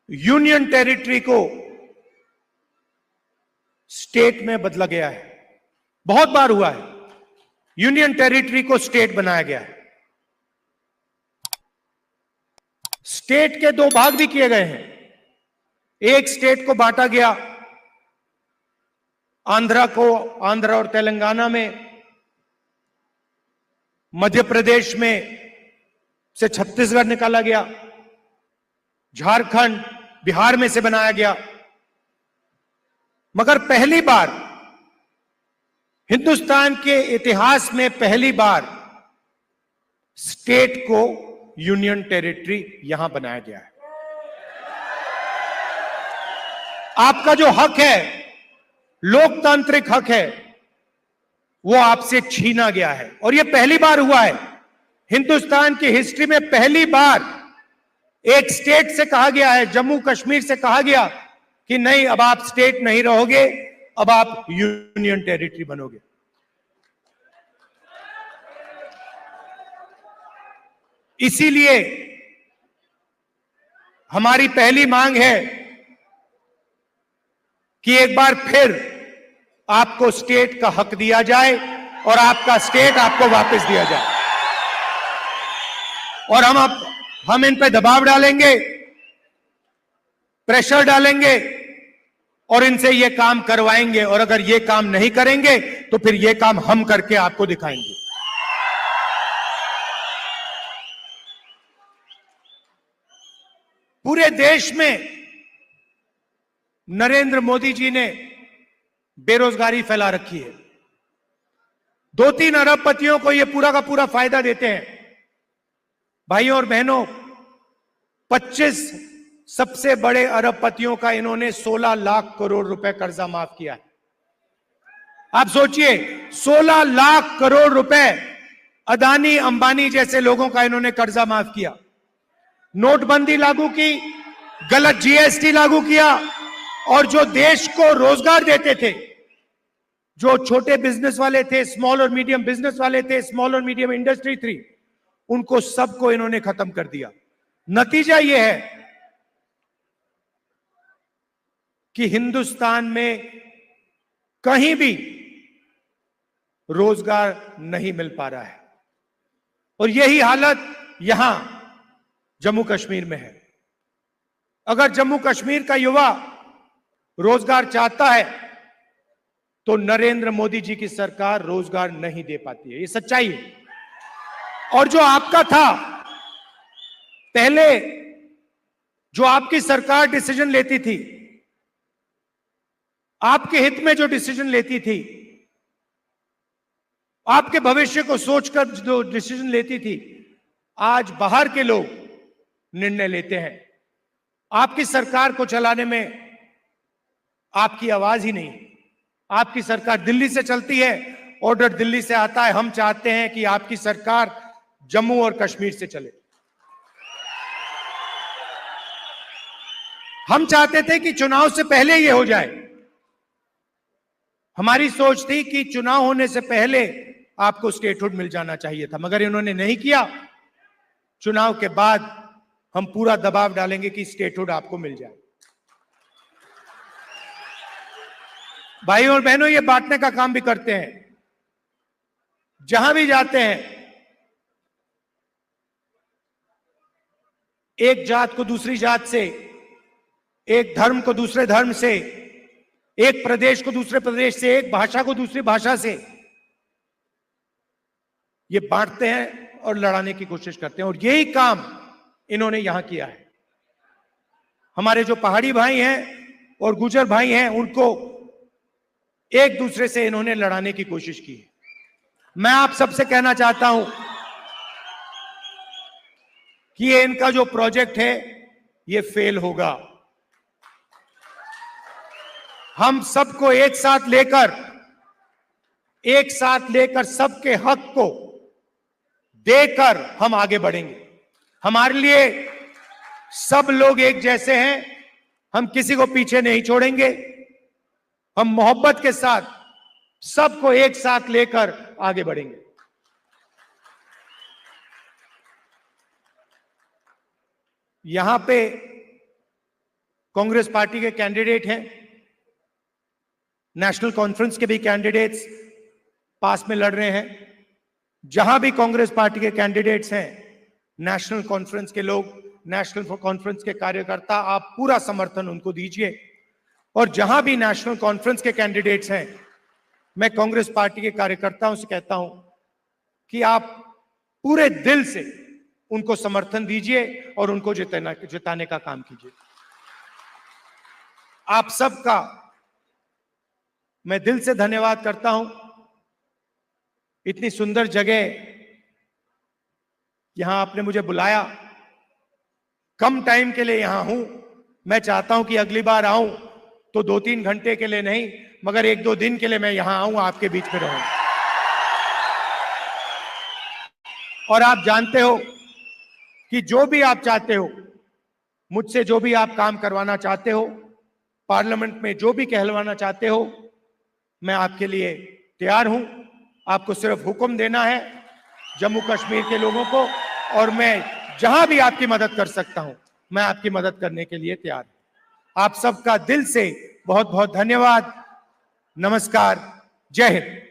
Union territory को state में बदला गया है। बहुत बार हुआ है, यूनियन टेरिटरी को स्टेट बनाया गया है। स्टेट के दो भाग भी किए गए हैं। एक स्टेट को बांटा गया, आंध्रा और तेलंगाना में, मध्य प्रदेश में से छत्तीसगढ़ निकाला गया, झारखंड बिहार में से बनाया गया। मगर पहली बार हिंदुस्तान के इतिहास में पहली बार स्टेट को यूनियन टेरिटरी यहां बनाया गया है। आपका जो हक है, लोकतांत्रिक हक है, वो आपसे छीना गया है। और यह पहली बार हुआ है हिंदुस्तान की हिस्ट्री में, पहली बार एक स्टेट से कहा गया है, जम्मू कश्मीर से कहा गया कि नहीं, अब आप स्टेट नहीं रहोगे, अब आप यूनियन टेरिटरी बनोगे। इसीलिए हमारी पहली मांग है कि एक बार फिर आपको स्टेट का हक दिया जाए और आपका स्टेट आपको वापस दिया जाए। और हम इन पे दबाव डालेंगे, प्रेशर डालेंगे और इनसे ये काम करवाएंगे। और अगर ये काम नहीं करेंगे तो फिर ये काम हम करके आपको दिखाएंगे। पूरे देश में नरेंद्र मोदी जी ने बेरोजगारी फैला रखी है। 2-3 अरबपतियों को यह पूरा का पूरा फायदा देते हैं। भाइयों और बहनों, 25 सबसे बड़े अरबपतियों का इन्होंने 16 लाख करोड़ रुपए कर्जा माफ किया है। आप सोचिए, 16 लाख करोड़ रुपए अदानी अंबानी जैसे लोगों का इन्होंने कर्जा माफ किया। नोटबंदी लागू की, गलत जीएसटी लागू किया, और जो देश को रोजगार देते थे, जो छोटे बिजनेस वाले थे, स्मॉल और मीडियम बिजनेस वाले थे, स्मॉल और मीडियम इंडस्ट्री थी, उनको सबको इन्होंने खत्म कर दिया। नतीजा यह है कि हिंदुस्तान में कहीं भी रोजगार नहीं मिल पा रहा है। और यही हालत यहां जम्मू कश्मीर में है। अगर जम्मू कश्मीर का युवा रोजगार चाहता है तो नरेंद्र मोदी जी की सरकार रोजगार नहीं दे पाती है, ये सच्चाई है। और जो आपका था पहले, जो आपकी सरकार डिसीजन लेती थी, आपके हित में जो डिसीजन लेती थी, आपके भविष्य को सोचकर जो डिसीजन लेती थी, आज बाहर के लोग निर्णय लेते हैं। आपकी सरकार को चलाने में आपकी आवाज ही नहीं। आपकी सरकार दिल्ली से चलती है, ऑर्डर दिल्ली से आता है। हम चाहते हैं कि आपकी सरकार जम्मू और कश्मीर से चले। हम चाहते थे कि चुनाव से पहले यह हो जाए। हमारी सोच थी कि चुनाव होने से पहले आपको स्टेटहुड मिल जाना चाहिए था, मगर इन्होंने नहीं किया। चुनाव के बाद हम पूरा दबाव डालेंगे कि स्टेटहुड आपको मिल जाए। भाइयों और बहनों, ये बांटने का काम भी करते हैं। जहां भी जाते हैं, एक जात को दूसरी जात से, एक धर्म को दूसरे धर्म से, एक प्रदेश को दूसरे प्रदेश से, एक भाषा को दूसरी भाषा से, ये बांटते हैं और लड़ाने की कोशिश करते हैं। और यही काम इन्होंने यहां किया है। हमारे जो पहाड़ी भाई हैं और गुर्जर भाई हैं, उनको एक दूसरे से इन्होंने लड़ाने की कोशिश की है। मैं आप सबसे कहना चाहता हूं कि ये इनका जो प्रोजेक्ट है, ये फेल होगा। हम सबको एक साथ लेकर सबके हक को देकर हम आगे बढ़ेंगे। हमारे लिए सब लोग एक जैसे हैं, हम किसी को पीछे नहीं छोड़ेंगे। हम मोहब्बत के साथ सबको एक साथ लेकर आगे बढ़ेंगे। यहां पे कांग्रेस पार्टी के कैंडिडेट हैं, नेशनल कॉन्फ्रेंस के भी कैंडिडेट्स पास में लड़ रहे हैं। जहां भी कांग्रेस पार्टी के कैंडिडेट्स हैं, नेशनल कॉन्फ्रेंस के लोग, नेशनल कॉन्फ्रेंस के कार्यकर्ता, आप पूरा समर्थन उनको दीजिए। और जहां भी नेशनल कॉन्फ्रेंस के कैंडिडेट्स हैं, मैं कांग्रेस पार्टी के कार्यकर्ताओं से कहता हूं कि आप पूरे दिल से उनको समर्थन दीजिए और उनको जिताने का काम कीजिए। आप सबका मैं दिल से धन्यवाद करता हूं। इतनी सुंदर जगह यहां आपने मुझे बुलाया, कम टाइम के लिए यहां हूं। मैं चाहता हूं कि अगली बार आऊं तो 2-3 घंटे के लिए नहीं, मगर 1-2 दिन के लिए मैं यहां आऊं, आपके बीच में रहूं। और आप जानते हो कि जो भी आप चाहते हो, मुझसे जो भी आप काम करवाना चाहते हो, पार्लियामेंट में जो भी कहलवाना चाहते हो, मैं आपके लिए तैयार हूं। आपको सिर्फ हुक्म देना है जम्मू कश्मीर के लोगों को, और मैं जहां भी आपकी मदद कर सकता हूं, मैं आपकी मदद करने के लिए तैयार हूं। आप सबका दिल से बहुत बहुत धन्यवाद। नमस्कार। जय हिंद।